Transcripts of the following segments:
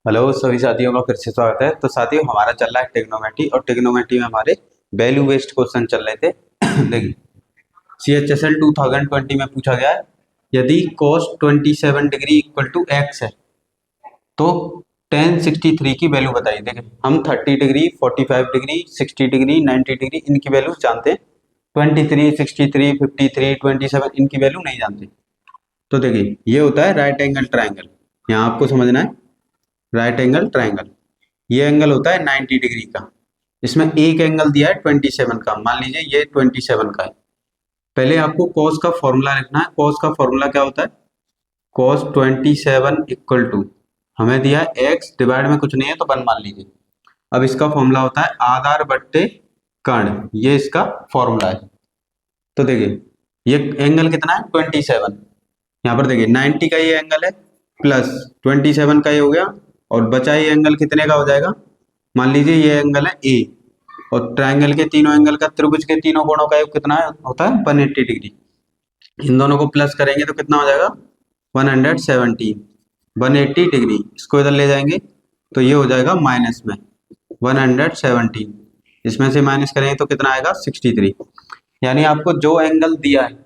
Hello सभी साथियों का फिर से स्वागत है। तो साथियों हमारा चल रहा है ट्रिग्नोमेट्री और ट्रिग्नोमेट्री में हमारे वैल्यू बेस्ड क्वेश्चन चल रहे थे। देखिए CHSL 2020 में पूछा गया है, यदि cos 27 degree equal to x है तो tan 63 की वैल्यू बताइए। देखिए हम 30 डिग्री 45 डिग्री 60 डिग्री 90 डिग्री इनकी वैल्यू जानते हैं, 23 63 53 27 इनकी वैल्यू नहीं जानते। तो देखिए ये होता है राइट एंगल ट्राइंगल। यहाँ आपको समझना है राइट एंगल ट्राइंगल, ये एंगल होता है 90 डिग्री का। इसमें एक एंगल दिया है 27 का, मान लीजिए ये 27 का है। पहले आपको cos का फॉर्मूला लिखना है। cos का फॉर्मूला क्या होता है? cos 27 इक्वल टू, हमें दिया है x, डिवाइड में कुछ नहीं है तो 1 मान लीजिए। अब इसका फॉर्मूला होता है आधार बट्टे कर्ण, ये इसका फॉर्मूला है। तो देखिए ये एंगल कितना है 27, यहाँ पर देखिए 90 का ये एंगल है प्लस 27 का ये हो गया, और बचा ये एंगल कितने का हो जाएगा? मान लीजिए ये एंगल है ए, और ट्रायंगल के तीनों एंगल का, त्रिभुज के तीनों कोणों का योग कितना होता है 180 डिग्री। इन दोनों को प्लस करेंगे तो कितना हो जाएगा 170, 180 डिग्री। इसको इधर ले जाएंगे तो ये हो जाएगा माइनस में 170, इसमें से माइनस करेंगे तो कितना आएगा 63। यानी आपको जो एंगल दिया है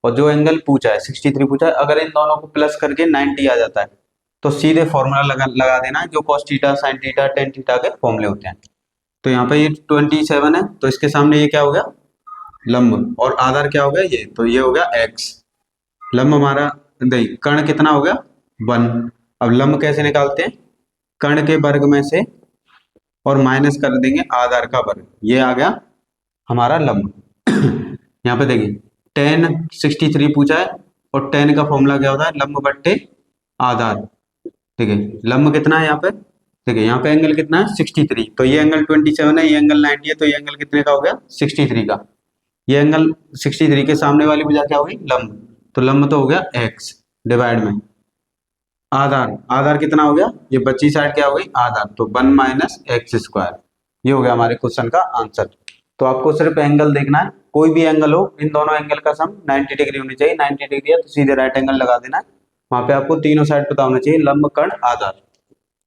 और जो एंगल पूछा है 63 पूछा है, अगर इन दोनों को प्लस करके 90 आ जाता है तो सीधे फॉर्मूला लगा देना है जो cos theta sin theta tan theta के फॉर्मूले होते हैं। तो यहाँ पे ये 27 है तो इसके सामने ये क्या हो गया लंब, और आधार क्या हो गया ये, तो ये हो गया x। लंब हमारा नहीं, कर्ण कितना हो गया 1। अब लंब कैसे निकालते हैं? कर्ण के वर्ग में से और माइनस कर देंगे आधार का वर्ग, ये आ गया हमारा लंब। यहाँ पे देखिए tan 63 पूछा है और tan का फॉर्मूला क्या होता है लंब बट्टे आधार। देखिए लंब कितना है यहाँ पे, देखिए यहाँ पे एंगल कितना है 63, तो ये एंगल 27 है, ये एंगल 90 है, तो ये एंगल कितने का हो गया 63 का। ये एंगल 63 के सामने वाली भुजा क्या होगी लंब, तो लंब तो हो गया x, डिवाइड में आधार, आधार कितना हो गया, ये बची साइड क्या हो गई आधार, तो 1 माइनस एक्स स्क्वायर। ये हो गया हमारे क्वेश्चन का आंसर। तो आपको सिर्फ एंगल देखना है, कोई भी एंगल हो, इन दोनों एंगल का सम 90 डिग्री होनी चाहिए। 90 डिग्री है तो सीधे राइट एंगल लगा देना है। वहां पे आपको तीनों साइड पता होना चाहिए, लंब कर्ण आधार।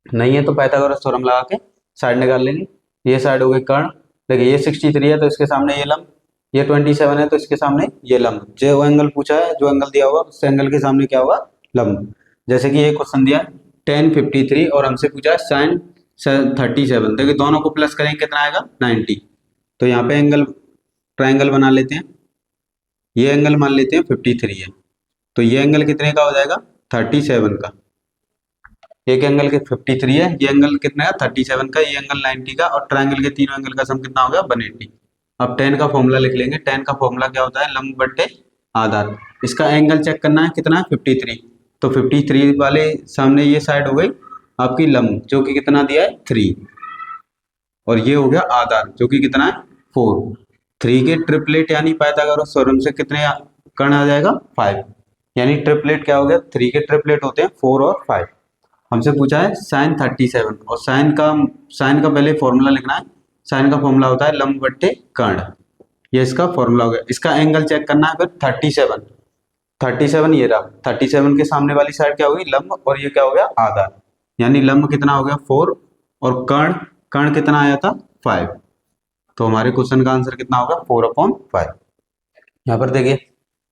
नहीं है तो पाइथागोरस थ्योरम लगा के साइड निकाल लेंगे। ये साइड हो गई कर्ण, देखिए ये 63 है तो इसके सामने ये लंब, ये 27 है तो इसके सामने ये लंब। जो एंगल पूछा है, जो एंगल दिया होगा उस एंगल के सामने क्या होगा लंब। जैसे कि ये क्वेश्चन दिया है tan 53 और हमसे पूछा है sin 37, देखिए दोनों को प्लस करेंगे कितना आएगा 90। तो यहाँ पे एंगल ट्रायंगल बना लेते हैं, ये एंगल मान लेते हैं 53 है, तो ये एंगल कितने का हो जाएगा 37 का। एक एंगल के 53 है, ये एंगल कितना है 37 का, ये एंगल 90 का, और ट्रायंगल के तीनों एंगल का सम कितना हो गया 180। अब tan का फॉर्मूला लिख लेंगे। tan का फॉर्मूला क्या होता है लंब बट्टे आधार। इसका एंगल चेक करना है कितना है 53, तो 53 वाले सामने ये साइड हो गई आपकी लंब जो कि कितना दिया है 3, और ये हो गया आधार जो कि कितना है 4। 3 के ट्रिपलेट यानी पाइथागोरस थ्योरम से कितने कर्ण आ जाएगा 5, यानी ट्रिपलेट क्या हो गया 3 के ट्रिपलेट होते हैं 4 और 5। हमसे पूछा है sin 37, और साइन का पहले फॉर्मूला लिखना है। साइन का फॉर्मूला होता है लंब बट्टे कर्ण, ये इसका फॉर्मूला हो गया। इसका एंगल चेक करना है फिर 37 ये रहा, 37 के सामने वाली साइड क्या होगी लंब, और ये क्या हो गया आधार, यानी लंब कितना हो गया 4 और कर्ण कर्ण कितना आया था 5। तो हमारे क्वेश्चन का आंसर कितना होगा 4/5। यहाँ पर देखिए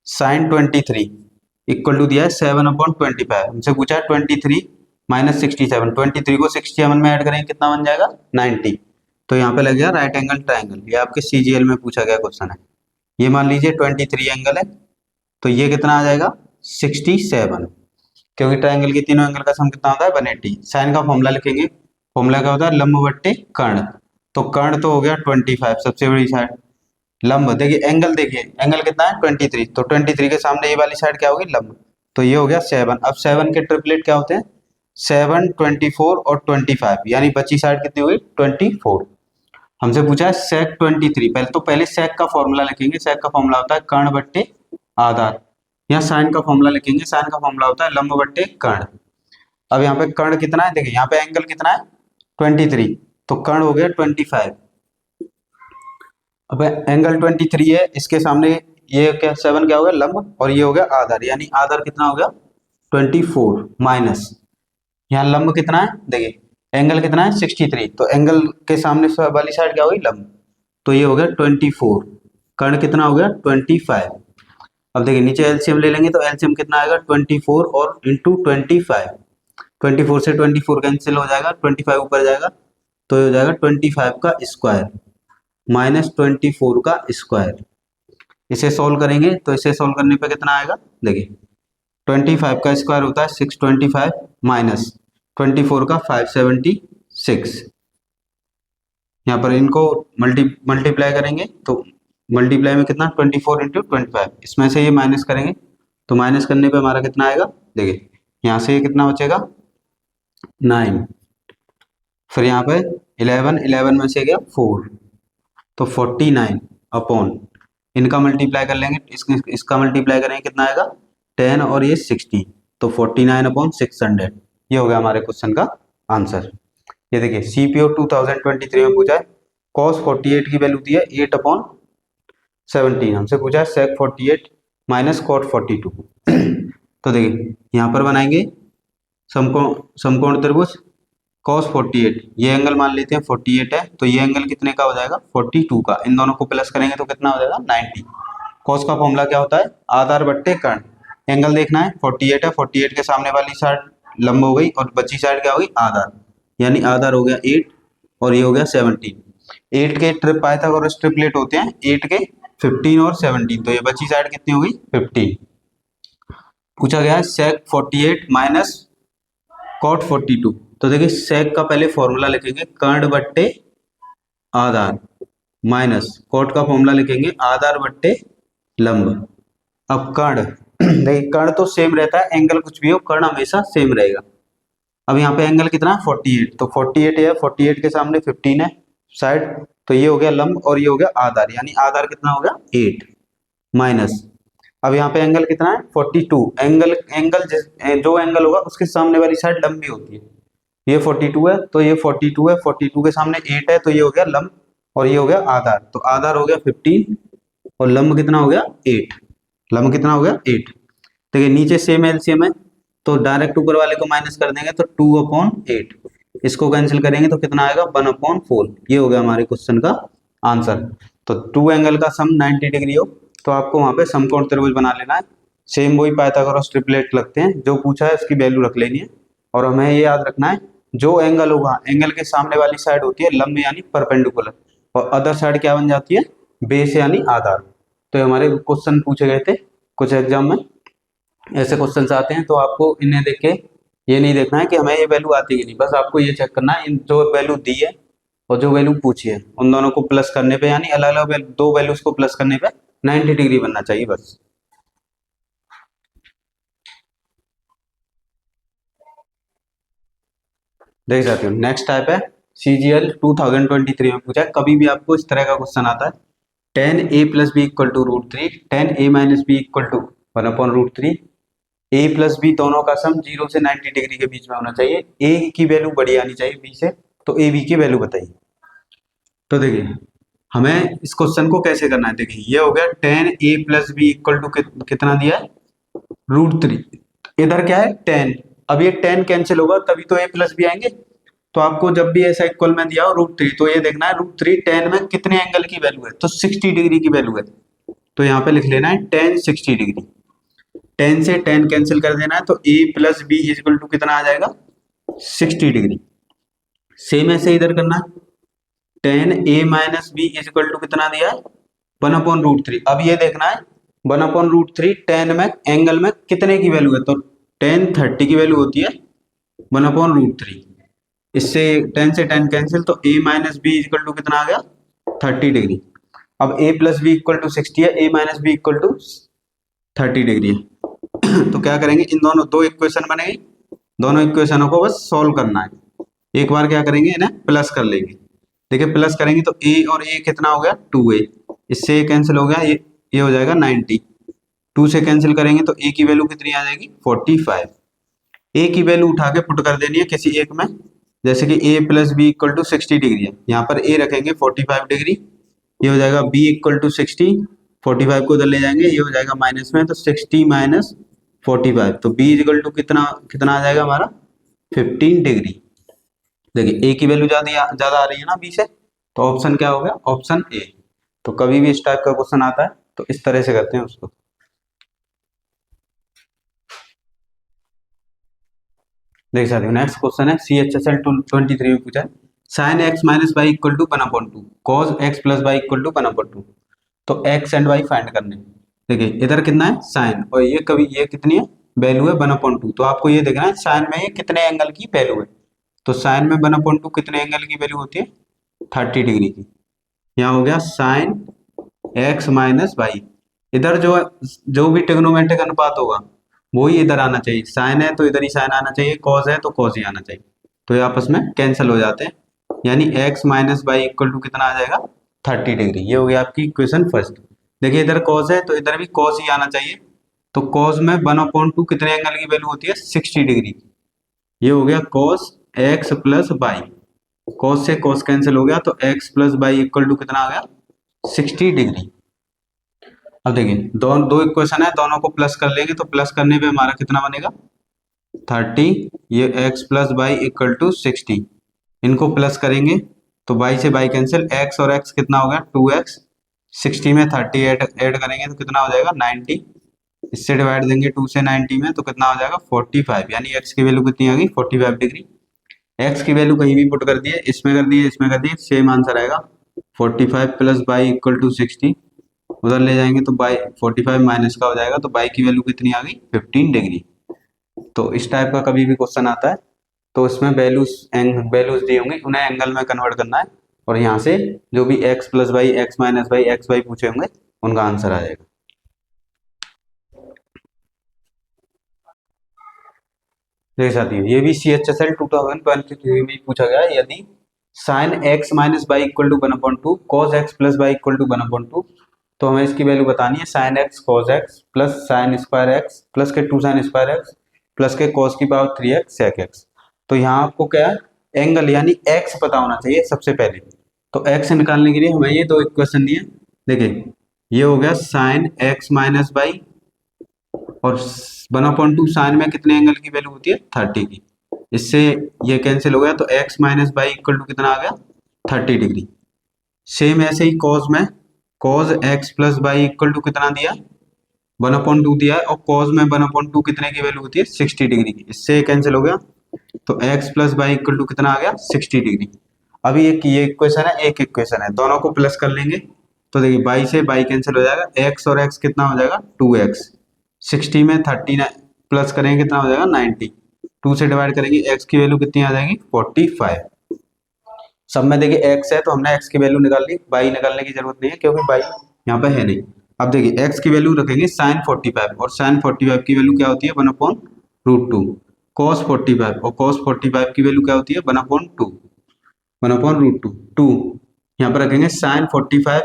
sin 23 इक्वल टू दिया है 7/25। हमसे पूछा है 23 माइनस 67, 23 को 67 में ऐड करेंगे कितना बन जाएगा 90। तो यहाँ पे लग गया राइट एंगल ट्राइंगल, ये आपके CGL में पूछा गया क्वेश्चन है। ये मान लीजिए 23 एंगल है तो ये कितना आ जाएगा 67, क्योंकि ट्राइंगल के तीनों एंगल का सम कितना होता है 180। साइन का फॉर्मूला लिखेंगे, फॉर्मूला क्या होता है लंब बट्टे कर्ण, तो कर्ण तो हो गया 25 सबसे बड़ी साइड, लंब देखिए एंगल, देखिए एंगल कितना है 23, तो 23 के सामने ये वाली साइड क्या होगी लंब, तो ये हो गया 7। अब 7 के ट्रिपलेट क्या होते हैं 7, 24 और 25, यानी बची साइड कितनी हुई 24। हमसे पूछा है sec 23, पहले sec का फॉर्मूला लिखेंगे। sec का फॉर्मूला होता है कर्ण बट्टे आधार। यहाँ साइन का फॉर्मूला लिखेंगे, साइन का फॉर्मूला होता है लंब बट्टे कर्ण। अब यहाँ पे कर्ण कितना है, देखिए यहाँ पे एंगल कितना है 23, तो कर्ण हो गया 25। अब एंगल 23 है, इसके सामने ये क्या 7 क्या हो गया लंब, और ये हो गया आधार, यानी आधार कितना हो गया 24 माइनस यहाँ लंब कितना है, देखिए एंगल कितना है 63, तो एंगल के सामने वाली साइड क्या होगी, लंब, तो ये हो गया 24, कर्ण कितना हो गया 25। अब देखिए नीचे एलसीएम ले लेंगे तो एलसीएम कितना आएगा 24 और इंटू 25, 24 से 24 कैंसिल हो जाएगा, 25 ऊपर जाएगा तो ये हो जाएगा 25 का स्क्वायर माइनस 24 का स्क्वायर। इसे सोल्व करेंगे तो इसे सोल्व करने पे कितना आएगा, देखिए 25 का स्क्वायर होता है 625 माइनस 24 का 576। यहाँ पर इनको मल्टीप्लाई करेंगे तो मल्टीप्लाई में कितना 24 इंटू 25, इसमें से ये माइनस करेंगे तो माइनस करने पे हमारा कितना आएगा, देखिए यहाँ से ये कितना बचेगा 9, फिर यहाँ पे 11, 11 में से गया 4, तो 49 अपॉन, इनका मल्टीप्लाई कर लेंगे, इसका मल्टीप्लाई करेंगे कितना आएगा 10 और ये 60, तो 49 अपॉन 600। ये हो गया हमारे क्वेश्चन का आंसर। ये देखिए सीपीओ 2023 में पूछा है cos 48 की वैल्यू दी है 8 अपॉन 17, हमसे पूछा है sec 48 माइनस cot 42। तो देखिए यहाँ पर बनाएंगे समकोण त्रिभुज cos 48, ये एंगल मान लेते हैं 48 है, तो ये एंगल कितने का हो जाएगा 42 का, इन दोनों को प्लस करेंगे तो कितना हो जाएगा 90। कॉस का फॉर्मूला क्या होता है, आधार बट्टे कर्ण, एंगल देखना है 48 है, 48 के सामने वाली साइड लंब हो गई और बची साइड क्या होगी आधार, यानी आधार हो गया 8 और ये हो गया 17। 8 के ट्रिप पाइथागोरस ट्रिपलेट होते हैं, 8 के 15 और 17, तो ये बची साइड कितनी होगी 15। पूछा गया है sec 48 माइनस cot 42, तो देखिए sec का पहले फॉर्मूला लिखेंगे कर्ण बट्टे आधार माइनस cot का फॉर्मूला लिखेंगे आधार बट्टे लंब। अब कर्ण देखिए कर्ण तो सेम रहता है, एंगल कुछ भी हो कर्ण हमेशा सेम रहेगा। अब यहाँ पे एंगल कितना है 48, तो 48 है, 48 के सामने 15 है साइड, तो ये हो गया लंब और ये हो गया आधार, यानी आधार कितना हो गया 8 माइनस, अब यहाँ पे एंगल कितना है 42, एंगल जो एंगल होगा उसके सामने वाली साइड लंबी होती है, ये 42 है तो ये 42 है, 42 के सामने 8 है तो ये हो गया लंब और ये हो गया आधार, तो आधार हो गया 15 और लंब कितना हो गया 8, लंब कितना हो गया 8। देखिए नीचे सेम एलसीएम है तो डायरेक्ट ऊपर वाले को माइनस कर देंगे तो 2/8, इसको कैंसिल करेंगे तो कितना आएगा 1/4। ये हो गया हमारे क्वेश्चन का आंसर। तो 2 एंगल का सम 90 डिग्री हो तो आपको वहां पे समकोण त्रिभुज बना लेना है, सेम वही पाइथागोरस ट्रिपलेट लगते हैं, जो पूछा है उसकी वैल्यू रख लेनी है और हमें ये याद रखना है जो एंगल होगा एंगल के सामने वाली साइड होती है लंब यानी परपेंडिकुलर और अदर साइड क्या बन जाती है बेस यानी आधार। तो हमारे क्वेश्चन पूछे गए थे कुछ एग्जाम में, ऐसे क्वेश्चन आते हैं तो आपको इन्हें देख के ये नहीं देखना है कि हमें ये वैल्यू आती है नहीं, बस आपको ये चेक करना है इन जो वैल्यू दी है और जो वैल्यू पूछी है उन दोनों को प्लस करने पे, यानी अलग अलग दो वैल्यूज को प्लस करने पे 90 डिग्री बनना चाहिए बस। देख जाते हो नेक्स्ट टाइप है CGL 2023 में पूछा है, कभी भी आपको इस तरह का क्वेश्चन आता है 10a plus b equal to √3, 10a minus b equal to 1/√3, a plus b दोनों का सम 0 से 90 डिग्री के बीच में होना चाहिए, a की वैल्यू बड़ी आनी चाहिए b से, तो a b की वैल्यू बताइए। तो देखिए हमें इस क्वेश्चन को कैसे करना है, देखिए ये हो गया 10a plus b equal to कितना दिया है √3, इधर क्या है 10, अब ये 10 कैंसिल होगा तभी तो a प्लस बी आएंगे, तो आपको जब भी ऐसा इक्वल में दिया हो √3 तो ये देखना है √3 10 में कितने एंगल की वैल्यू है, तो 60 डिग्री की वैल्यू है, तो यहाँ पे लिख लेना है 10 60 डिग्री, 10 से 10 कैंसिल कर देना है तो a plus b equal to कितना आ जाएगा 60 डिग्री। सेम ऐसे इधर करना है 10a minus b equal to कितना दिया है 1/√3, अब ये देखना है 1/√3 10 में एंगल में कितने की वैल्यू है, तो 10 30 की वैल्यू होती है 1/√3, इससे 10 से 10 कैंसिल तो a minus b equal to कितना आ गया 30 डिग्री। अब a plus b equal to 60 है, a minus b equal to 30 degree है तो क्या करेंगे इन दोनों दो इक्वेशन बनेगी, दोनों इक्वेशनों को बस सॉल्व करना है, एक बार क्या करेंगे इन्हें प्लस कर लेंगे, देखिए प्लस करेंगे तो a और a कितना हो गया 2a, इससे कैंसिल हो गया ये हो जाएगा 90, 2 से कैंसिल करेंगे तो a की वैल्यू कितनी आ जाएगी 45, a की वैल्यू उठा के पुट कर देनी है किसी एक में, जैसे कि a plus b equal to 60 degree है, यहाँ पर a रखेंगे 45 डिग्री, ये हो जाएगा b इक्वल टू 60, 45 को उधर ले जाएंगे ये हो जाएगा माइनस में, तो 60 माइनस 45, तो b इक्वल टू कितना कितना आ जाएगा हमारा 15 डिग्री। देखिए ए की वैल्यू ज़्यादा आ रही है ना बी से, तो ऑप्शन क्या हो गया, ऑप्शन ए। तो कभी भी इस टाइप का क्वेश्चन आता है तो इस तरह से करते हैं उसको। देख सकते हो नेक्स्ट क्वेश्चन है CHSL 23 में पूछा है sine x minus y equal to 1/2 cos x plus y equal to 1/2। तो एक्स एंड वाई फाइंड करने। देखिए इधर कितना है साइन, और ये कितनी है वैल्यू है 1/2। तो आपको ये देखना है साइन में ये कितने एंगल की वैल्यू है। तो साइन में 1/2 कितने एंगल की वैल्यू होती है, 30 डिग्री की। यहाँ हो गया साइन एक्स माइनस वाई। इधर जो भी ट्रिग्नोमेट्रिक अनुपात होगा वही इधर आना चाहिए। साइन है तो इधर ही साइन आना चाहिए, कॉस है तो कॉस ही आना चाहिए। तो ये आपस में कैंसिल हो जाते हैं, यानी x minus y equal to कितना आ जाएगा, 30 डिग्री। ये हो गया आपकी इक्वेशन फर्स्ट। देखिए इधर कॉस है तो इधर भी कॉस ही आना चाहिए। तो कॉस में 1/2 कितने एंगल की वैल्यू होती है, 60 डिग्री की। ये हो गया cos x plus y. Cos से कॉस कैंसिल हो गया, तो x plus y equal to कितना आ गया, 60 डिग्री। अब देखिए दो इक्वेशन है, दोनों को प्लस कर लेंगे तो प्लस करने पे हमारा कितना बनेगा, 30। ये x plus y equal to 60। इनको प्लस करेंगे तो y से y कैंसिल, x और x कितना होगा 2x। 60 में 30 ऐड करेंगे तो कितना हो जाएगा 90। इससे डिवाइड देंगे 2 से 90 में तो कितना हो जाएगा 45। यानी x की वैल्यू कितनी आ गई 45 डिग्री। x की वैल्यू कहीं भी पुट कर दिए, इसमें कर दिए इसमें कर दिए, सेम आंसर आएगा 45 प्लस वाई इक्वल टू 60। उधर ले जाएंगे तो बाई 45 माइनस का हो जाएगा, तो बाई की वैल्यू कितनी आ गई 15 डिग्री। तो इस टाइप का कभी भी क्वेश्चन आता है तो इसमें वैल्यूज दी होंगी, उन्हें एंगल में कन्वर्ट करना है, और यहाँ से जो भी x plus y, x minus y, x y पूछे होंगे उनका आंसर आ जाएगा। देख सकती हो ये भी CHSL 2023 में पूछा गया है, यदि sine x minus y equal to 1/2 cos x plus y equal to 1/2, तो हमें इसकी वैल्यू बतानी है sine x cos x plus sine square x plus के 2 साइन स्क्वायर एक्स प्लस के कॉस की पावर 3x सेक एक्स। तो यहाँ आपको क्या है, एंगल यानी एक्स पता होना चाहिए सबसे पहले। तो एक्स निकालने के लिए हमें ये दो इक्वेशन दिए। देखिए ये हो गया साइन एक्स माइनस वाई, और 1/2 साइन में कितने एंगल की वैल्यू होती है 30 की। इससे ये कैंसिल हो गया, तो x minus y equal to कितना आ गया 30 डिग्री। सेम ऐसे ही कॉस में cos x plus y equal to कितना दिया 1/2 दिया है, और कॉस में 1/2 कितने की वैल्यू होती है 60 डिग्री की। इससे कैंसिल हो गया, तो x plus y equal to कितना आ गया 60 डिग्री। अभी एक ये इक्वेशन है, एक इक्वेशन है, दोनों को प्लस कर लेंगे तो देखिए बाई से बाई कैंसिल हो जाएगा, x और x कितना हो जाएगा 2x। 60 में 30 प्लस करेंगे कितना हो जाएगा 90। 2 से डिवाइड करेंगे x की वैल्यू कितनी आ जाएगी 45। सब में देखिए x है तो हमने x की वैल्यू निकाल ली, y निकालने की जरूरत नहीं है क्योंकि y यहाँ पे है नहीं। अब देखिए x की वैल्यू रखेंगे साइन 45, और साइन 45 की वैल्यू क्या होती है 1/√2। कॉस 45 और कॉस 45 की वैल्यू क्या होती है 1/2, 1/√2। 2 यहाँ पर रखेंगे साइन 45,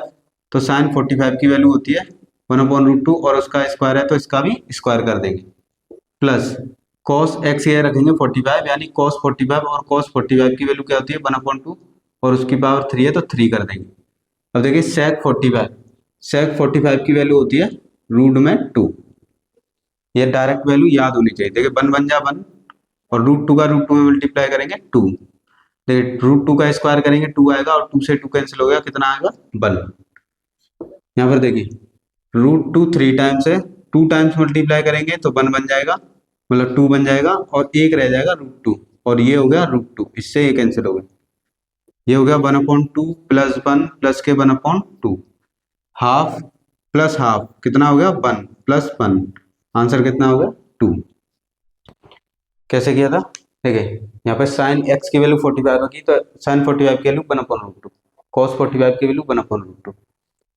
तो साइन 45 की वैल्यू होती है 1/√2, और उसका स्क्वायर है तो इसका भी स्क्वायर कर देंगे, प्लस कॉस एक्स ये रखेंगे 45, यानी कॉस 45 और कॉस 45 की वैल्यू क्या होती है 1/2, और उसकी पावर 3 है तो 3 कर देंगे। अब देखिए सेक 45, सेक 45 की वैल्यू होती है √2। ये डायरेक्ट वैल्यू याद होनी चाहिए। देखिए 1 बन जा 1, और √2 का √2 में मल्टीप्लाई करेंगे 2। देखिए √2 का स्क्वायर करेंगे 2 आएगा, और 2 से 2 कैंसिल हो गया, कितना आएगा 1। यहाँ पर देखिए √2 3 टाइम्स है, 2 टाइम्स मल्टीप्लाई करेंगे तो 1 बन जाएगा, मतलब 2 बन जाएगा, और एक रह जाएगा √2, और ये हो गया √2। इससे ये कैंसिल हो गया, ये हो गया 1/2 प्लस 1 प्लस के 1/2, हाफ प्लस हाफ कितना हो गया 1 प्लस 1। आंसर कितना हो गया 2। कैसे किया था, देखिए यहाँ पे साइन एक्स की वैल्यू 45 होगी, तो साइन 45 की वैल्यू 1/√2, कॉस 45 की वैल्यू 1/√2।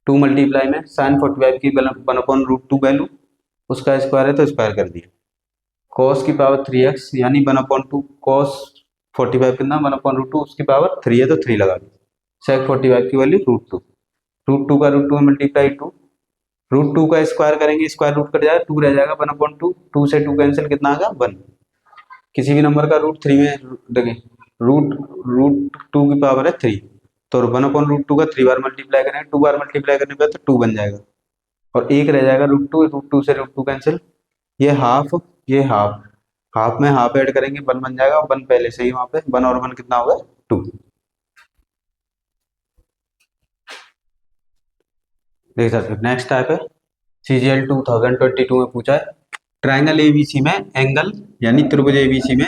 2 मल्टीप्लाई में साइन 45 की 1/√2 वैल्यू, उसका स्क्वायर है तो स्क्वायर कर दिया, कॉस की पावर 3x यानी 1/2 कॉस 45 कितना 1/√2, उसकी पावर 3 है तो 3 लगा दी। सेक 45 की वैल्यू √2, √2 का √2 में मल्टीप्लाई 2, √2 का स्क्वायर करेंगे स्क्वायर रूट कट जाएगा 2 रह जाएगा 1/2, 2 से 2 कैंसिल कितना आ गया 1। किसी भी नंबर का √3 में देखिए √2 की पावर है 3, तो 1/√2 का 3 बार मल्टीप्लाई करेंगे, 2 बार मल्टीप्लाई करने पे तो 2 बन जाएगा, और एक रह जाएगा √2, √2 से √2 कैंसिल, ये हाफ ये हाफ, हाफ में हाफ ऐड करेंगे 1 बन जाएगा, 1 पहले से ही वहां पे 1 और 1 कितना होगा 2। देख सकते हो नेक्स्ट टाइप है CGL 2022 में पूछा है ट्राइंगल एबीसी में एंगल यानी त्रिभुज एबीसी में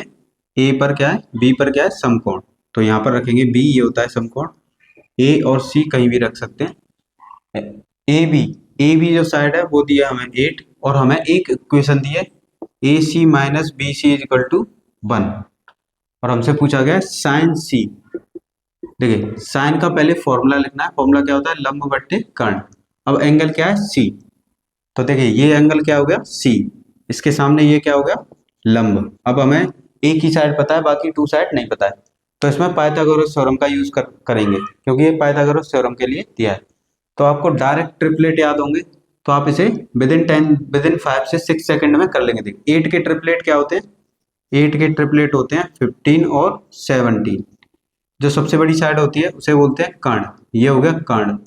ए पर क्या है बी पर क्या है समकोण। तो यहाँ पर रखेंगे बी, ये होता है समकोण, ए और सी कहीं भी रख सकते हैं। ए बी जो साइड है वो दिया हमें 8 और हमें एक इक्वेशन दी है A C minus B C is equal to 1 और हमसे पूछा गया साइन सी। देखिए साइन का पहले फॉर्मूला लिखना है, फॉर्मूला क्या होता है लंब बट्टे कर्ण। अब एंगल क्या है सी, तो देखिए ये एंगल क्या हो गया सी, इसके सामने ये क्या हो गया लंब। अब हमें एक ही साइड पता है बाकी 2 साइड नहीं पता है, तो इसमें पाइथागोरस थ्योरम का यूज करेंगे क्योंकि ये पाइथागोरस थ्योरम के लिए दिया है। तो आपको डायरेक्ट ट्रिपलेट याद होंगे तो आप इसे विदिन 5 से 6 सेकंड में कर लेंगे। देखिए 8 के ट्रिपलेट क्या होते हैं, 8 के ट्रिपलेट होते हैं 15 और 17। जो सबसे बड़ी साइड होती है उसे बोलते हैं कर्ण, ये हो गया कर्ण,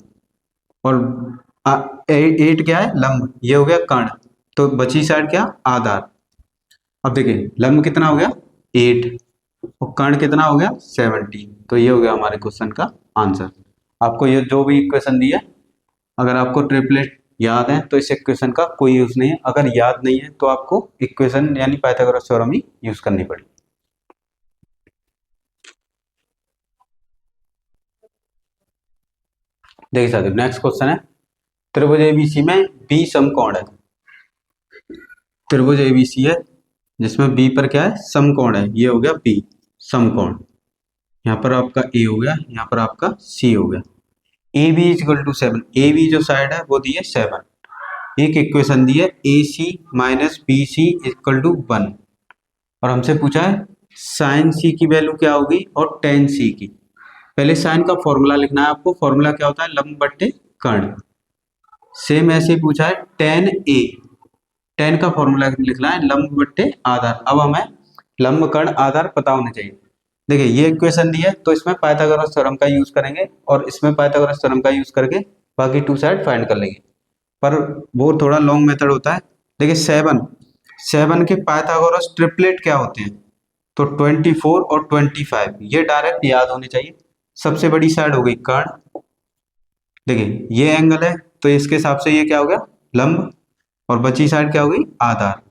और 8 क्या है लंब, ये हो गया कर्ण, तो बची साइड क्या आधार। अब देखिए लंब कितना हो गया 8 और कर्ण कितना हो गया 17, तो ये हो गया हमारे क्वेश्चन का आंसर। आपको ये जो भी इक्वेशन दी है अगर आपको ट्रिपलेट याद है तो इस इक्वेशन का कोई यूज नहीं है, अगर याद नहीं है तो आपको इक्वेशन यानी पाइथागोरस थ्योरम ही यूज करनी पड़ेगी। देख सकते हो नेक्स्ट क्वेश्चन है त्रिभुज एबीसी में बी समकोण है। त्रिभुज एबीसी है जिसमें बी पर क्या है समकोण है, ये हो गया बी समकोण। यहाँ पर आपका ए हो गया, यहाँ पर आपका सी हो गया। A B is equal to 7, A B जो साइड है वो दी है 7। एक इक्वेशन दी है A C minus B C equal to 1 और हमसे पूछा है साइन सी की वैल्यू क्या होगी और टेन सी की। पहले साइन का फॉर्मूला लिखना है आपको, फॉर्मूला क्या होता है लंब बट्टे कर्ण। सेम ऐसे ही पूछा है टेन ए, टेन का फॉर्मूला लिखना है लंब बट्टे आधार। अब हमें लंब कर्ण आधार पता होने चाहिए। देखिए ये इक्वेशन दी है तो इसमें पाइथागोरस थ्योरम का यूज करेंगे और इसमें पाइथागोरस थ्योरम का यूज करके बाकी 2 साइड फाइंड कर लेंगे, पर वो थोड़ा लॉन्ग मेथड होता है। देखिए 7 के पाइथागोरस ट्रिपलेट क्या होते हैं, तो 24 और 25 ये डायरेक्ट याद होने चाहिए। सबसे बड़ी साइड हो गई कर्ण, देखिए ये एंगल है तो इसके हिसाब से ये क्या हो गया लंब, और बची साइड क्या हो गई आधार।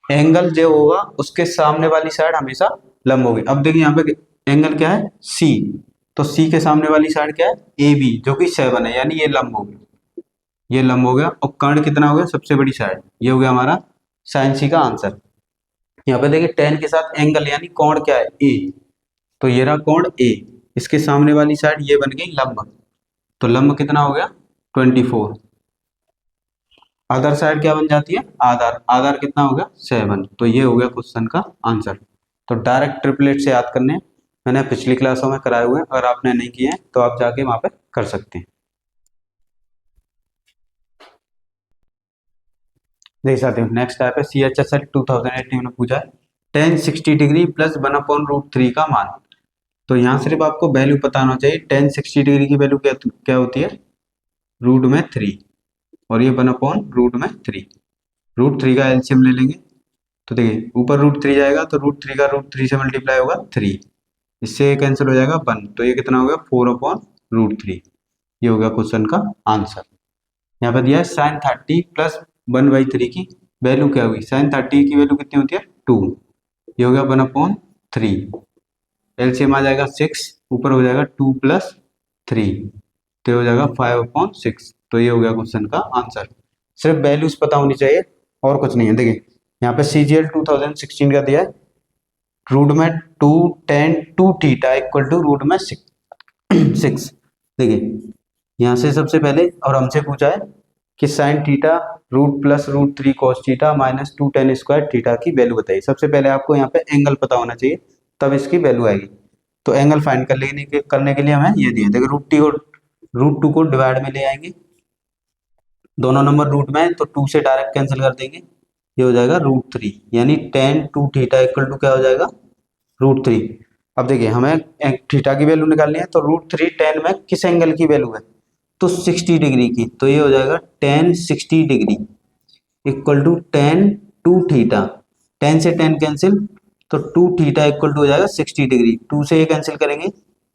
एंगल जो होगा उसके सामने वाली साइड हमेशा लंब होगी। अब देखिए यहाँ पे एंगल क्या है सी, तो सी के सामने वाली साइड क्या है ए बी जो कि 7 है, यानी ये लंब हो गया, ये लंब हो गया। और कर्ण कितना हो गया सबसे बड़ी साइड, ये हो गया हमारा साइन सी का आंसर। यहाँ पे देखिए टेन के साथ एंगल यानी कोण क्या है ए, तो ये रहा कोण ए, इसके सामने वाली साइड ये बन गई लंब, तो लंब कितना हो गया 24। अदर साइड क्या बन जाती है आधार, आधार कितना हो गया 7, तो ये हो गया क्वेश्चन का आंसर। तो डायरेक्ट ट्रिपलेट से याद करने मैंने पिछली क्लासों में कराए हुए हैं, अगर आपने नहीं किए हैं तो आप जाके वहां पे कर सकते हैं। देख सकते हो नेक्स्ट टाइप है CHSL 2018 में पूछा है tan 60 डिग्री प्लस 1/√3 का मान। तो यहाँ सिर्फ आपको वैल्यू पता होना चाहिए, tan 60 डिग्री की वैल्यू क्या होती है √3 और ये 1/√3, √3 का एलसीएम ले लेंगे। तो देखिए ऊपर √3 जाएगा तो √3 का √3 से मल्टीप्लाई होगा 3, इससे कैंसिल हो जाएगा 1, तो ये कितना हो गया 4/√3। ये हो गया क्वेश्चन का आंसर। यहाँ पे दिया है साइन 30 प्लस 1/3 की वैल्यू क्या होगी, साइन 30 की वैल्यू कितनी होती है 2, ये हो गया 1/3, एलसीएम आ जाएगा 6, ऊपर हो जाएगा 2 + 3, तो हो जाएगा 5/6। तो ये हो गया क्वेश्चन का आंसर। सिर्फ वैल्यूज पता होनी चाहिए और कुछ नहीं है। देखिए यहाँ पे CGL 2016 का दिया है रूट में 2 tan 2 theta equal to root में 6। देखिए यहाँ से सबसे पहले और हमसे पूछा है कि sine theta root plus √3 cos theta minus 2 tan square theta की वैल्यू बताइए। सबसे पहले आपको यहाँ पे एंगल पता होना चाहिए तब इसकी वैल्यू आएगी। तो एंगल फाइंड करने के लिए हमें ये दिए, देखिए √2 को डिवाइड में ले आएंगे, दोनों नंबर रूट में है तो 2 से डायरेक्ट कैंसिल कर देंगे, ये हो जाएगा √3, यानी tan 2 थीटा इक्वल टू क्या हो जाएगा √3। अब देखिए हमें थीटा की वैल्यू निकालनी है तो √3 tan में किस एंगल की वैल्यू है तो 60 डिग्री की, तो ये हो जाएगा tan 60 degree equal to tan 2 theta. 10 से 10 कैंसिल, तो 2 थीटा इक्वल टू हो जाएगा 60 डिग्री। 2 से ये कैंसिल करेंगे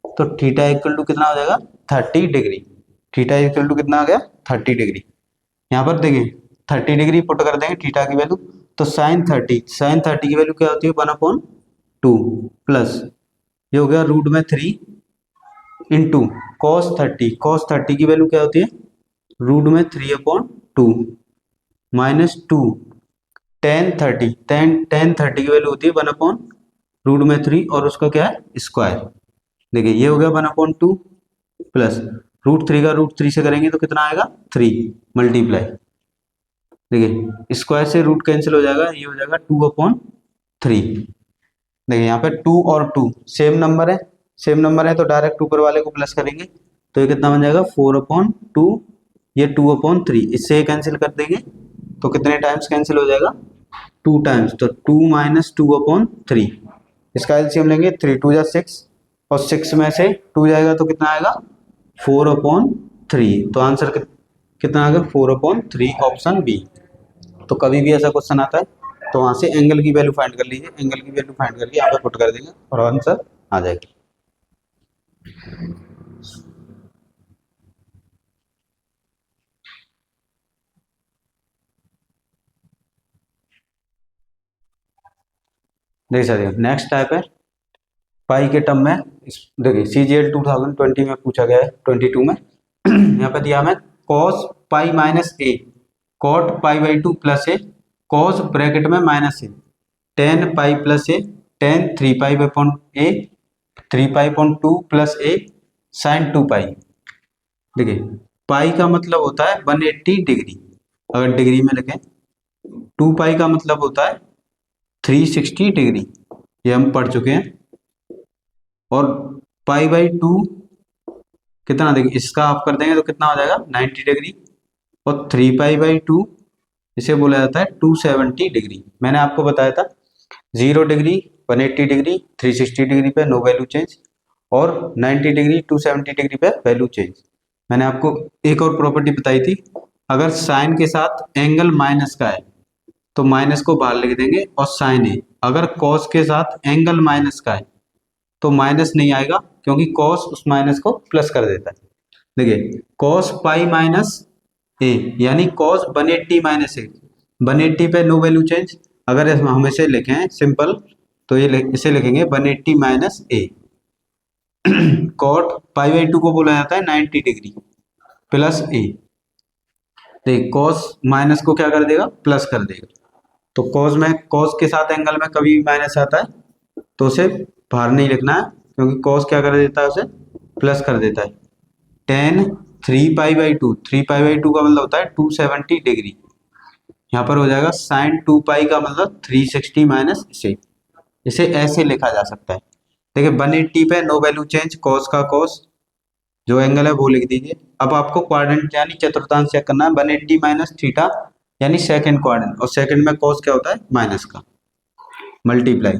तो थीटा इक्वल टू कितना हो जाएगा 30 डिग्री। थीटा इक्वल टू कितना आ गया 30 डिग्री। यहाँ पर देखिए 30 डिग्री पुट कर देंगे थीटा की वैल्यू, तो साइन 30 की वैल्यू क्या होती है 1/2 प्लस ये हो गया √3 इंटू cos 30 की वैल्यू क्या होती है √3/2 -2 tan 30 की वैल्यू होती है 1/√3 और उसका क्या है स्क्वायर। देखिए ये हो गया 1/2 प्लस √3 का √3 से करेंगे तो कितना आएगा 3 मल्टीप्लाई। देखिए स्क्वायर से रूट कैंसिल हो जाएगा, ये हो जाएगा 2/3। देखिए यहाँ पे 2 और 2 सेम नंबर है तो डायरेक्ट ऊपर वाले को प्लस करेंगे तो ये कितना बन जाएगा 4/2, ये 2/3, इससे कैंसिल कर देंगे तो कितने टाइम्स कैंसिल हो जाएगा 2 टाइम्स, तो 2 - 2/3। इसका एलसीएम लेंगे 3 2 6 और 6 में से 2 जाएगा तो कितना आएगा 4/3। तो आंसर कितना आ गया 4/3 ऑप्शन बी। तो कभी भी ऐसा क्वेश्चन आता है तो वहां से एंगल की वैल्यू फाइंड कर लीजिए, एंगल की वैल्यू फाइंड करके यहाँ पे पुट कर देंगे और आंसर आ जाएगा। देख सकते हो नेक्स्ट टाइप है पाई के टर्म में। देखिए CGL 2020 में पूछा गया है 22 में यहाँ पे दिया हमें cos पाई माइनस ए cot पाई/2 प्लस ए cos ब्रैकेट में माइनस ए tan पाई प्लस ए tan 3 पाई/a 3 पाई/2 प्लस ए sin 2 पाई। देखिए पाई का मतलब होता है 180 डिग्री, अगर डिग्री में लिखें 2 पाई का मतलब होता है 360 डिग्री, ये हम पढ़ चुके हैं। और पाई/2 कितना, देखिए इसका आप कर देंगे तो कितना हो जाएगा 90 डिग्री और 3 पाई/2 इसे बोला जाता है 270 डिग्री। मैंने आपको बताया था 0 डिग्री 180 डिग्री 360 डिग्री पे नो वैल्यू चेंज और 90 डिग्री 270 डिग्री पे वैल्यू चेंज। मैंने आपको एक और प्रॉपर्टी बताई थी, अगर साइन के साथ एंगल माइनस का है तो माइनस को बाहर लिख देंगे और साइन ए, अगर कॉस के साथ एंगल माइनस का है तो माइनस नहीं आएगा क्योंकि कॉस उस माइनस को प्लस कर देता है। देखिए कॉस पाई माइनस ए यानी कॉस 180 माइनस ए, 180 पे नो वैल्यू चेंज, अगर हम इसे लिखें सिंपल तो ये इसे लिखेंगे 180 माइनस ए। कॉट पाई/2 को बोला जाता है 90 डिग्री प्लस ए। देखिए कॉस माइनस को क्या कर देगा प्लस कर देगा, तो कॉस के साथ एंगल में कभी भी माइनस आता है तो उसे बाहर नहीं लिखना है क्योंकि कॉस क्या कर देता है उसे प्लस कर देता है। tan 3 पाई/2 का मतलब होता है 270 डिग्री, यहाँ पर हो जाएगा साइन 2 पाई का मतलब 360 माइनस इसे ऐसे लिखा जा सकता है। देखिए 180 पे नो वैल्यू चेंज, कॉस का कॉस जो एंगल है वो लिख दीजिए। अब आपको क्वाड्रेंट यानी चतुर्थांश चेक करना है, 180 माइनस थीटा यानी सेकंड क्वाड्रेंट, और सेकंड में कॉस क्या होता है माइनस का मल्टीप्लाई।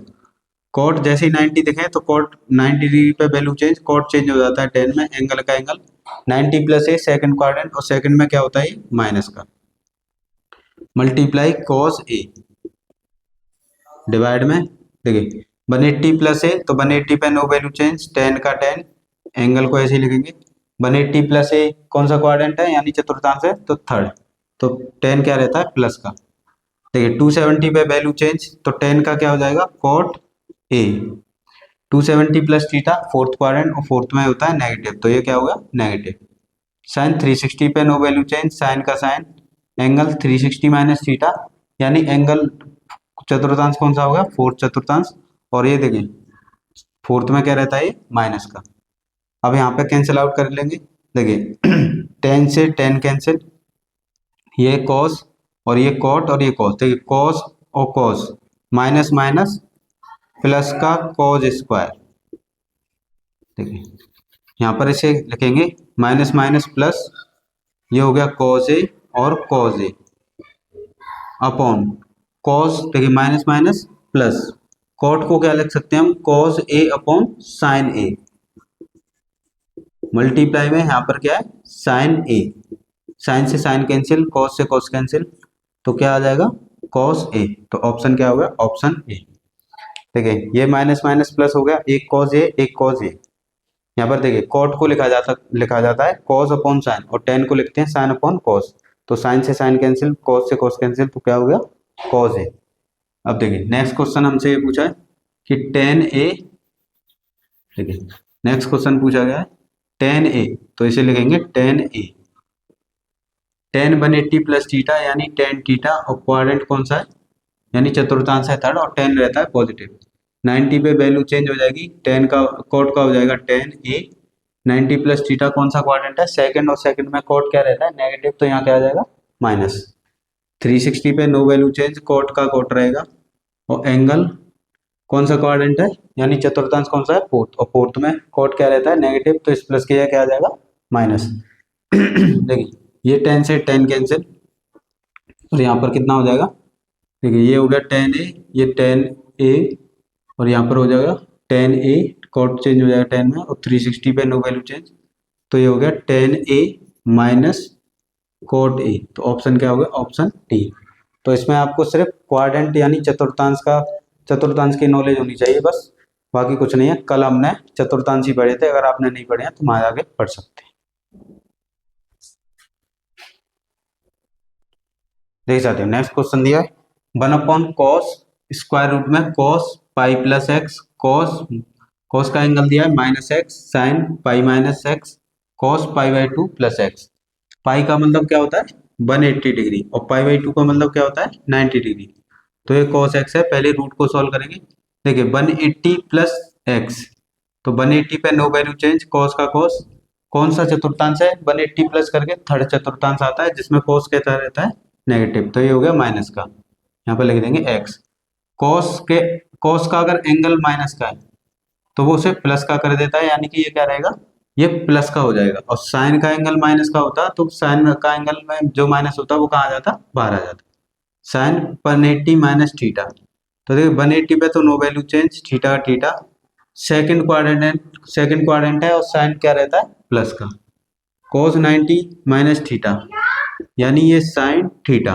कॉट जैसे ही 90 दिखे तो कॉट 90 डिग्री पे वैल्यू चेंज, कॉट चेंज हो जाता है tan में, एंगल का एंगल 90 प्लस ए सेकंड क्वाड्रेंट और सेकंड में क्या होता है माइनस का मल्टीप्लाई cos ए डिवाइड में। देखिए 180 प्लस ए तो 180 पे नो वैल्यू चेंज, tan का tan, एंगल को ऐसे ही लिखेंगे 180 प्लस ए कौन सा क्वाड्रेंट है यानी चतुर्थांश है तो थर्ड, तो tan क्या रहता है प्लस का। देखिए 270 पे वैल्यू चेंज तो tan का क्या हो जाएगा cot ए 270 प्लस थीटा फोर्थ क्वाड्रेंट और फोर्थ में होता है नेगेटिव तो ये क्या होगा नेगेटिव। साइन 360 पे नो वैल्यू चेंज, साइन का साइन एंगल 360 माइनस थीटा यानी एंगल चतुर्थांश कौन सा होगा फोर्थ चतुर्थांश, और ये देखिए फोर्थ में क्या रहता है माइनस का। अब यहाँ पे कैंसिल आउट कर लेंगे, देखिए tan से tan कैंसिल, ये cos और ये cot और ये cos, देखिए cos और cos माइनस माइनस प्लस का cos स्क्वायर। देखिए यहाँ पर इसे लिखेंगे माइनस माइनस प्लस, ये हो गया cos ए और cos ए अपॉन cos, देखिए माइनस माइनस प्लस, cot को क्या लिख सकते हैं हम cos ए अपॉन साइन ए, मल्टीप्लाई में यहाँ पर क्या है साइन ए, साइन से साइन कैंसिल, cos से cos कैंसिल, तो क्या आ जाएगा कॉस ए, तो ऑप्शन क्या होगा, ऑप्शन ए। देखिए ये माइनस माइनस प्लस हो गया, एक कॉस ए एक कॉस ए। यहाँ पर देखिए कॉट को लिखा जाता है कॉस अपॉन साइन, और टेन को लिखते हैं साइन अपॉन कॉस। तो साइन से साइन कैंसिल, कॉस से कॉस कैंसिल, तो क्या हो गया, कॉस ए। अब देखिए नेक्स्ट क्वेश्चन हमसे ये पूछा है कि टेन ए, देखिए नेक्स्ट क्वेश्चन पूछा गया है टेन ए, तो इसे लिखेंगे टेन ए। टेन 180 प्लस थीटा यानी टेन थीटा, और क्वाड्रेंट कौन सा है, यानी चतुर्थांश है थर्ड, और टेन रहता है पॉजिटिव। 90 पे वैल्यू चेंज हो जाएगी, टेन का कोट का हो जाएगा टेन ए, 90 प्लस थीटा कौन सा क्वाड्रेंट है, सेकंड, और सेकंड में कोट क्या रहता है, नेगेटिव, तो यहाँ क्या आ जाएगा, माइनस। 360 पे नो वैल्यू चेंज, कोट का कोट रहेगा, और एंगल कौन सा क्वाड्रेंट है, यानी चतुर्थांश कौन सा है, फोर्थ, और फोर्थ में कोट क्या रहता है, नेगेटिव, तो इस प्लस के क्या आ जाएगा, माइनस। देखिए ये टेन से टेन कैंसिल, और यहाँ पर कितना हो जाएगा, देखिए ये हो गया टेन ए, ये टेन ए, और यहाँ पर हो जाएगा टेन ए, कोट चेंज हो जाएगा टेन में, और 360 पे नो वैल्यू चेंज, तो ये हो गया ten A minus cot A, तो ऑप्शन क्या होगा, ऑप्शन डी। तो इसमें आपको सिर्फ क्वाड्रेंट यानी चतुर्थांश की नॉलेज होनी चाहिए बस, बाकी कुछ नहीं है। कल हमने चतुर्थांश ही पढ़े थे, अगर आपने नहीं पढ़े हैं तो वहां आगे पढ़ सकते हैं। देख सकते हो नेक्स्ट क्वेश्चन दिया है 1/cos स्क्वायर रूट में cos pi plus x, cos का एंगल दिया है minus x, sine pi minus x, cos pi by two plus x. Pi का मतलब क्या होता है, 180 डिग्री, और पाई बाई टू का मतलब क्या होता है, 90 डिग्री। तो ये cos x है, पहले रूट को सॉल्व करेंगे। देखिए 180 प्लस एक्स, तो 180 पे नो वैल्यू चेंज, cos का cos, कौन सा चतुर्थांश है, 180 प्लस करके थर्ड चतुर्थांश आता है जिसमें cos कहता रहता है नेगेटिव, तो ये हो गया माइनस का, यहाँ पर लिख देंगे x। cos का अगर एंगल माइनस का है तो वो उसे प्लस का कर देता है, यानी कि ये क्या रहेगा, ये प्लस का हो जाएगा। और साइन का एंगल माइनस का होता तो साइन का एंगल में जो माइनस होता वो कहाँ आ जाता, बाहर आ जाता। साइन 180 माइनस थीटा, तो देखिए 180 पे तो नो वैल्यू चेंज, थीटा का थीटा, सेकंड क्वाड्रेंट है, और साइन क्या रहता है, प्लस का। cos 90 माइनस थीटा, यानी ये साइन थीटा।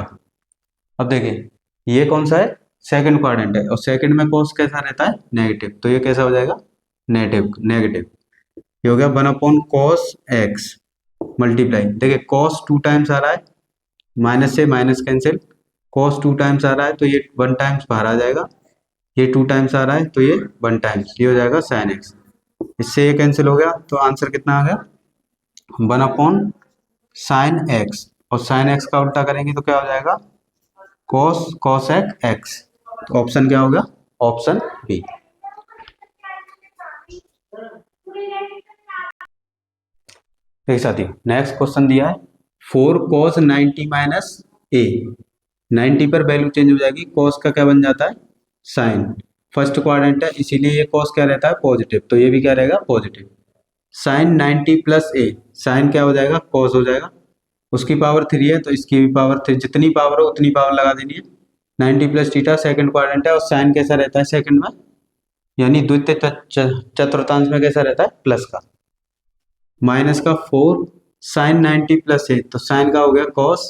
अब देखिए ये कौन सा है, सेकंड क्वाड्रेंट है, और सेकंड में cos कैसा रहता है, नेगेटिव, तो ये कैसा हो जाएगा, नेगेटिव नेगेटिव। ये हो गया 1/cos x मल्टीप्लाई, देखिए cos 2 टाइम्स आ रहा है, माइनस से माइनस कैंसिल, cos 2 टाइम्स आ रहा है तो ये 1 टाइम्स बाहर आ जाएगा, ये 2 टाइम्स आ रहा है तो ये 1 टाइम्स, ये हो जाएगा sin x। इससे ये कैंसिल हो गया, तो आंसर कितना आ गया, 1/sin x, और sin x का उल्टा करेंगे तो क्या हो जाएगा, cos x। तो ऑप्शन क्या होगा, ऑप्शन बी। ठीक साथियों नेक्स्ट क्वेश्चन दिया है 4 cos 90 माइनस ए, 90 पर वैल्यू चेंज हो जाएगी, cos का क्या बन जाता है, साइन। फर्स्ट क्वाड्रेंट है इसीलिए ये cos क्या रहता है, पॉजिटिव, तो ये भी क्या रहेगा, पॉजिटिव। साइन 90 प्लस ए, साइन क्या हो जाएगा, cos हो जाएगा, उसकी पावर 3 है तो इसकी भी पावर 3, जितनी पावर हो उतनी पावर लगा देनी है। 90 प्लस थीटा सेकंड क्वाड्रेंट है, और साइन कैसा रहता है सेकंड में, यानी द्वितीय चतुर्थांश में कैसा रहता है, प्लस का। माइनस का 4 साइन 90 प्लस है, तो साइन का हो गया cos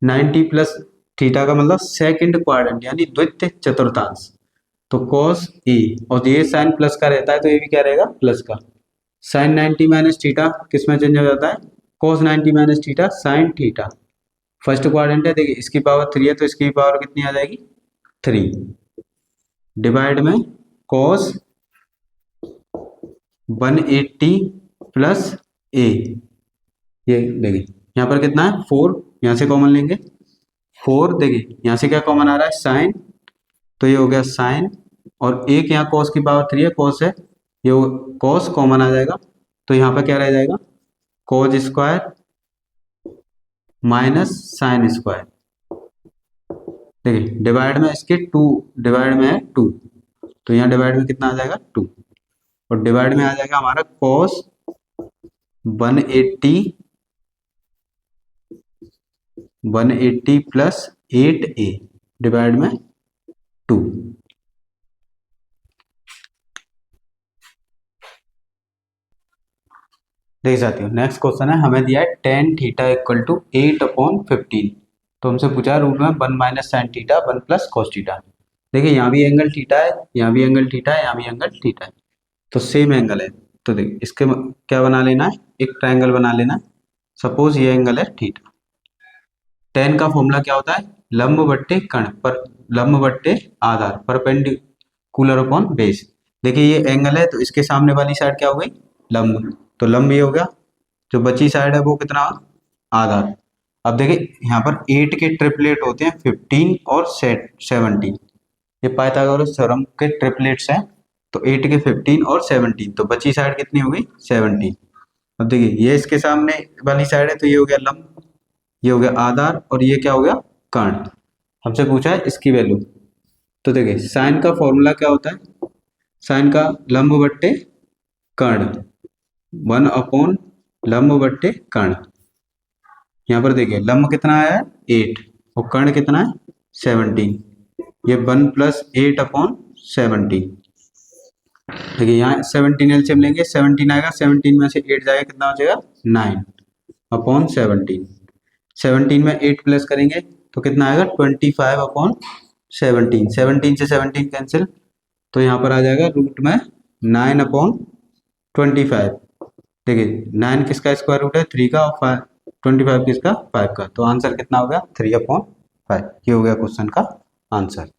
90 प्लस थीटा का मतलब सेकंड क्वाड्रेंट यानी द्वितीय चतुर्थांश, तो cos ए, और ये साइन प्लस का रहता है तो ये भी क्या रहेगा, प्लस का। साइन 90 माइनस थीटा किस में चेंज हो जाता है, cos 90 minus theta sine theta. First quadrant है, देखिए इसकी पावर 3 है तो इसकी पावर कितनी आ जाएगी, 3, डिवाइड में cos 180 प्लस ए, ये देखिए यहाँ पर कितना है, 4, यहाँ से कॉमन लेंगे 4, देखिए यहाँ से क्या कॉमन आ रहा है, साइन, तो ये हो गया साइन, और एक यहाँ cos की पावर 3 है, cos है, ये cos कॉमन आ जाएगा, तो यहाँ पर क्या रह जाएगा, cos square minus sine square. देखिए डिवाइड में इसके 2, डिवाइड में है 2, तो यहाँ डिवाइड में कितना आ जाएगा, 2, और डिवाइड में आ जाएगा हमारा cos 180 प्लस 8a डिवाइड में 2। देख सकते हो नेक्स्ट क्वेश्चन है, हमें दिया है tan थीटा इक्वल टू 8/15, तो हमसे पूछा है रूट में 1 minus sine theta 1 plus cos theta. देखिए यहाँ भी एंगल थीटा है, यहाँ भी एंगल थीटा है, यहाँ भी एंगल थीटा है, तो सेम एंगल है। तो देखिए इसके क्या बना लेना है, एक ट्रायंगल बना लेना है। सपोज ये एंगल है थीटा। टेन का फॉर्मूला क्या होता है, लंब बट्टे कर्ण पर, लंब बट्टे आधार, परपेंडिकुलर अपॉन बेस। देखिए ये एंगल है तो इसके सामने वाली साइड क्या हो गई, लंब, तो लंब ये हो गया, जो बची साइड है वो कितना, आधार। अब देखिए यहाँ पर 8 के ट्रिपलेट होते हैं 15 और 17, ये पाइथागोरस थ्योरम के ट्रिपलेट्स हैं। तो 8 के 15 और 17, तो बची साइड कितनी होगी 17। अब देखिए ये इसके सामने वाली साइड है तो ये हो गया लंब, ये हो गया आधार, और ये क्या हो गया कर्ण। हमसे पूछा है इसकी वैल्यू। तो देखिए साइन का फॉर्मूला क्या होता है, साइन का लंब बट्टे कर्ण, 1 अपॉन लंब बट्टे कर्ण। यहाँ पर देखिए लंब कितना आया है 8 और कर्ण कितना है 17, ये 1 प्लस 8 अपॉन 17। देखिए यहाँ 17 एलसीएम लेंगे, 17 आएगा, 17 में से 8 जाएगा, कितना बचेगा 9 अपॉन 17। 17 में 8 प्लस करेंगे तो कितना आएगा 25 अपॉन 17, 17 से 17 कैंसिल, तो यहाँ पर आ जाएगा रूट में 9 अपॉन 25। देखिए 9 किसका स्क्वायर रूट है 3 का, और 25 किसका 5 का, तो आंसर कितना हो गया 3 अपॉन 5। ये हो गया क्वेश्चन का आंसर।